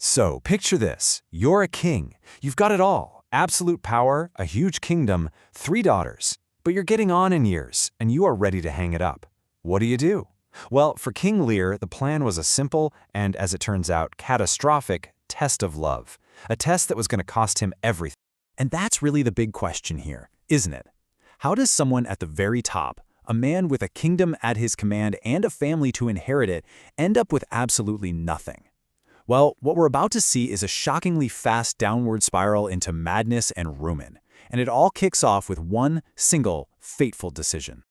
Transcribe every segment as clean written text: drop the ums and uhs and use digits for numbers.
So, picture this. You're a king. You've got it all. Absolute power, a huge kingdom, 3 daughters. But you're getting on in years, and you are ready to hang it up. What do? Well, for King Lear, the plan was a simple and, as it turns out, catastrophic test of love. A test that was going to cost him everything. And that's really the big question here, isn't it? How does someone at the very top, a man with a kingdom at his command and a family to inherit it, end up with absolutely nothing? Well, what we're about to see is a shockingly fast downward spiral into madness and ruin. And it all kicks off with one single, fateful decision.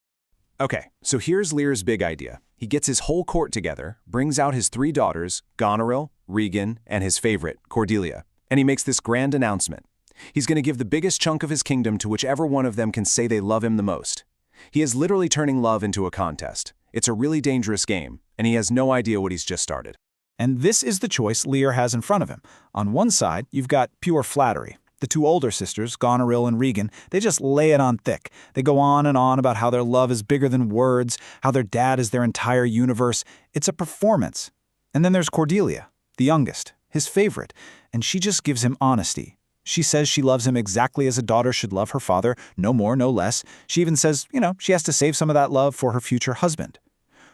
Okay, so here's Lear's big idea. He gets his whole court together, brings out his 3 daughters, Goneril, Regan, and his favorite, Cordelia, and he makes this grand announcement. He's going to give the biggest chunk of his kingdom to whichever one of them can say they love him the most. He is literally turning love into a contest. It's a really dangerous game, and he has no idea what he's just started. And this is the choice Lear has in front of him. On one side, you've got pure flattery. The 2 older sisters, Goneril and Regan, they just lay it on thick. They go on and on about how their love is bigger than words, how their dad is their entire universe. It's a performance. And then there's Cordelia, the youngest, his favorite, and she just gives him honesty. She says she loves him exactly as a daughter should love her father, no more, no less. She even says, she has to save some of that love for her future husband.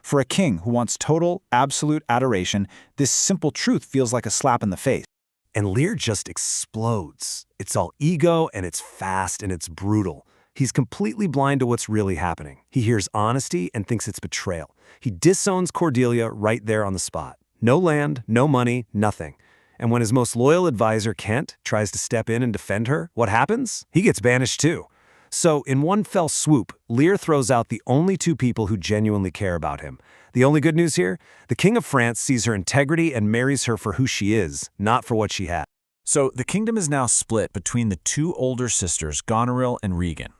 For a king who wants total, absolute adoration, this simple truth feels like a slap in the face. And Lear just explodes. It's all ego, and it's fast, and it's brutal. He's completely blind to what's really happening. He hears honesty and thinks it's betrayal. He disowns Cordelia right there on the spot. No land, no money, nothing. And when his most loyal advisor, Kent, tries to step in and defend her, what happens? He gets banished too. So, in one fell swoop, Lear throws out the only 2 people who genuinely care about him. The only good news here? The King of France sees her integrity and marries her for who she is, not for what she had. So, the kingdom is now split between the 2 older sisters, Goneril and Regan.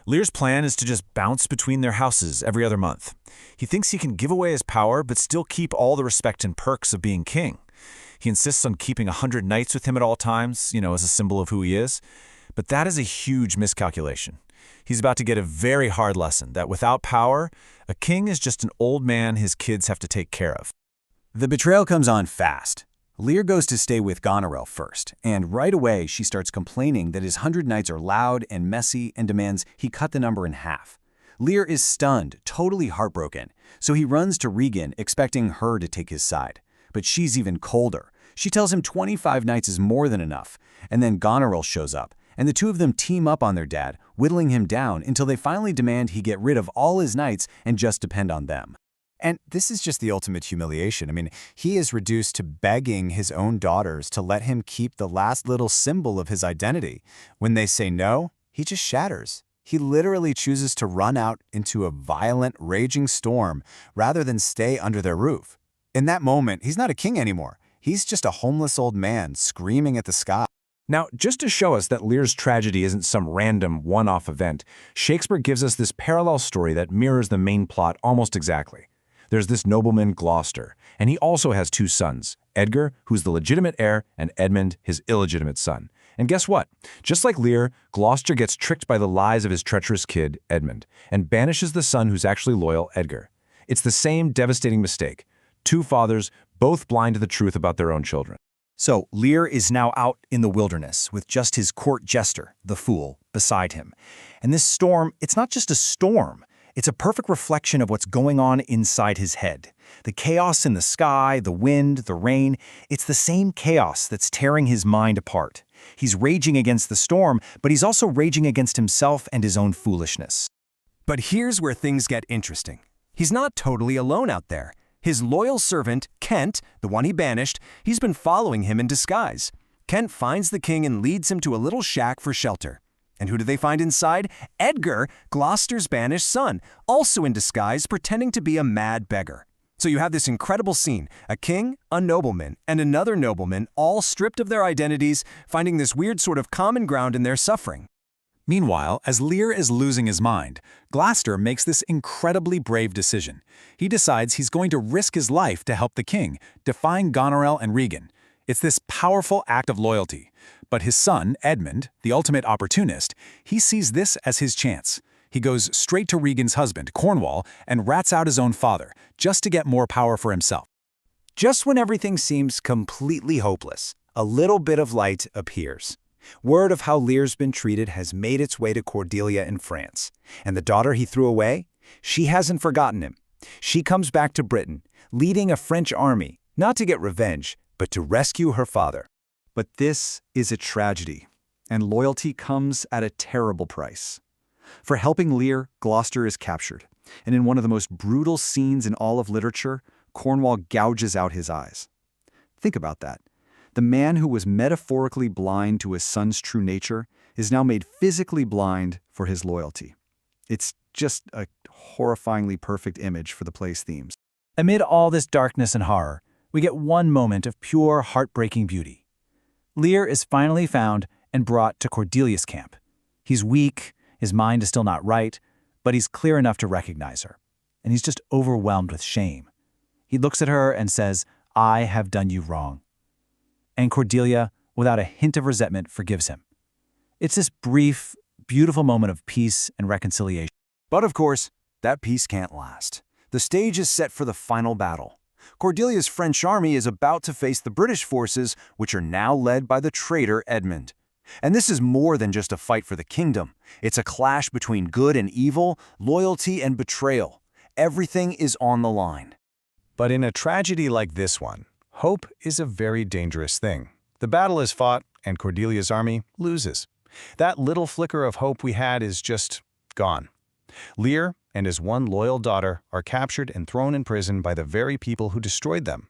Lear's plan is to just bounce between their houses every other month. He thinks he can give away his power, but still keep all the respect and perks of being king. He insists on keeping 100 knights with him at all times, as a symbol of who he is. But that is a huge miscalculation. He's about to get a very hard lesson that without power, a king is just an old man his kids have to take care of. The betrayal comes on fast. Lear goes to stay with Goneril first, and right away she starts complaining that his 100 knights are loud and messy and demands he cut the number in half. Lear is stunned, totally heartbroken, so he runs to Regan expecting her to take his side. But she's even colder. She tells him 25 knights is more than enough, and then Goneril shows up, and the 2 of them team up on their dad, whittling him down until they finally demand he get rid of all his knights and just depend on them. And this is just the ultimate humiliation. I mean, he is reduced to begging his own daughters to let him keep the last little symbol of his identity. When they say no, he just shatters. He literally chooses to run out into a violent, raging storm rather than stay under their roof. In that moment, he's not a king anymore. He's just a homeless old man screaming at the sky. Now, just to show us that Lear's tragedy isn't some random one-off event, Shakespeare gives us this parallel story that mirrors the main plot almost exactly. There's this nobleman, Gloucester, and he also has 2 sons, Edgar, who's the legitimate heir, and Edmund, his illegitimate son. And guess what? Just like Lear, Gloucester gets tricked by the lies of his treacherous kid, Edmund, and banishes the son who's actually loyal, Edgar. It's the same devastating mistake. 2 fathers, both blind to the truth about their own children. So Lear is now out in the wilderness with just his court jester, the fool, beside him. And this storm, it's not just a storm. It's a perfect reflection of what's going on inside his head. The chaos in the sky, the wind, the rain, it's the same chaos that's tearing his mind apart. He's raging against the storm, but he's also raging against himself and his own foolishness. But here's where things get interesting. He's not totally alone out there. His loyal servant, Kent, the one he banished, he's been following him in disguise. Kent finds the king and leads him to a little shack for shelter. And who do they find inside? Edgar, Gloucester's banished son, also in disguise, pretending to be a mad beggar. So you have this incredible scene, a king, a nobleman, and another nobleman, all stripped of their identities, finding this weird sort of common ground in their suffering. Meanwhile, as Lear is losing his mind, Gloucester makes this incredibly brave decision. He decides he's going to risk his life to help the king, defying Goneril and Regan. It's this powerful act of loyalty. But his son, Edmund, the ultimate opportunist, he sees this as his chance. He goes straight to Regan's husband, Cornwall, and rats out his own father, just to get more power for himself. Just when everything seems completely hopeless, a little bit of light appears. Word of how Lear's been treated has made its way to Cordelia in France. And the daughter he threw away? She hasn't forgotten him. She comes back to Britain, leading a French army, not to get revenge, but to rescue her father. But this is a tragedy, and loyalty comes at a terrible price. For helping Lear, Gloucester is captured, and in one of the most brutal scenes in all of literature, Cornwall gouges out his eyes. Think about that. The man who was metaphorically blind to his son's true nature is now made physically blind for his loyalty. It's just a horrifyingly perfect image for the play's themes. Amid all this darkness and horror, we get one moment of pure, heartbreaking beauty. Lear is finally found and brought to Cordelia's camp. He's weak, his mind is still not right, but he's clear enough to recognize her. And he's just overwhelmed with shame. He looks at her and says, "I have done you wrong." And Cordelia, without a hint of resentment, forgives him. It's this brief, beautiful moment of peace and reconciliation. But of course, that peace can't last. The stage is set for the final battle. Cordelia's French army is about to face the British forces, which are now led by the traitor Edmund. And this is more than just a fight for the kingdom. It's a clash between good and evil, loyalty and betrayal. Everything is on the line. But in a tragedy like this one, hope is a very dangerous thing. The battle is fought, and Cordelia's army loses. That little flicker of hope we had is just gone. Lear and his one loyal daughter are captured and thrown in prison by the very people who destroyed them.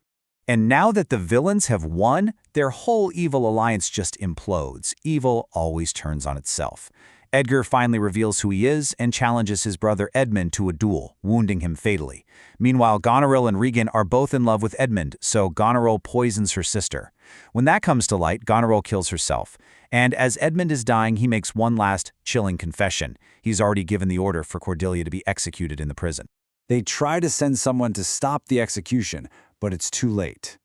And now that the villains have won, their whole evil alliance just implodes. Evil always turns on itself. Edgar finally reveals who he is and challenges his brother Edmund to a duel, wounding him fatally. Meanwhile, Goneril and Regan are both in love with Edmund, so Goneril poisons her sister. When that comes to light, Goneril kills herself. And as Edmund is dying, he makes one last, chilling confession. He's already given the order for Cordelia to be executed in the prison. They try to send someone to stop the execution, but it's too late.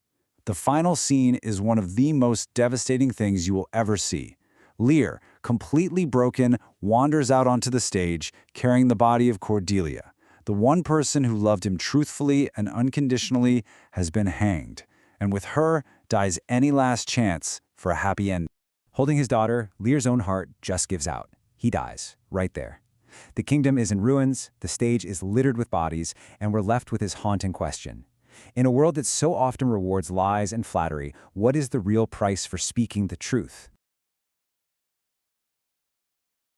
The final scene is one of the most devastating things you will ever see. Lear, completely broken, wanders out onto the stage, carrying the body of Cordelia. The one person who loved him truthfully and unconditionally has been hanged, and with her dies any last chance for a happy end. Holding his daughter, Lear's own heart just gives out. He dies, right there. The kingdom is in ruins, the stage is littered with bodies, and we're left with his haunting question. In a world that so often rewards lies and flattery, what is the real price for speaking the truth?